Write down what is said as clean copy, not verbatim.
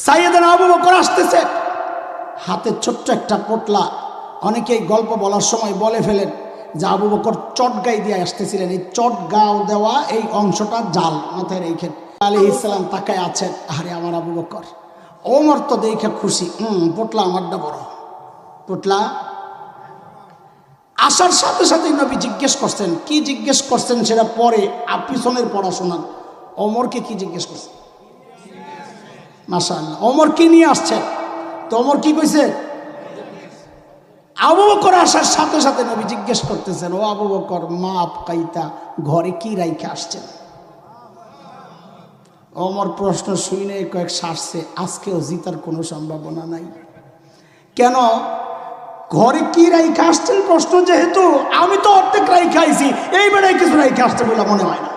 সাইয়েদনা আবু বকর আসতেছে, হাতে ছোট্ট একটা পোটলা। অনেকেই গল্প বলার সময় বলে ফেলেন যে আবু বকর চটগাই দিয়ে আসতেছিলেন। এই চটগাও দেওয়া এই অংশটা জাল, মাথায় রেখে আলাইহিস সালাম তাকায় আছেন। আরে আমার আবু বকর। ওমর তো দেখে খুশি, পোটলা আমারটা বড়। পোটলা আসার সাথে সাথে নবী জিজ্ঞেস করছেন, কি জিজ্ঞেস করছেন সেটা পরে পিছনের পড়াশোনা। ওমরকে কি জিজ্ঞেস করছেন? মাশাআল্লাহ, ওমর কি নিয়ে আসছেন? তো ওমর কি কইছে? আবু বকর আসার সাথে সাথে নবী জিজ্ঞেস করতেছেন, ও আবু বকর, মাপ কাইতা ঘরে কি রাইখে আসছেন? ওমর প্রশ্ন শুনে কয়েক শ্বাসে, আজকেও জিতার কোনো সম্ভাবনা নাই। কেন? ঘরে কি রাইখে আসছেন প্রশ্ন যেহেতু, আমি তো অর্ধেক রাইখে আইছি, এই বেড়ায় কিছু রাইখে আসছে বলে মনে হয় না।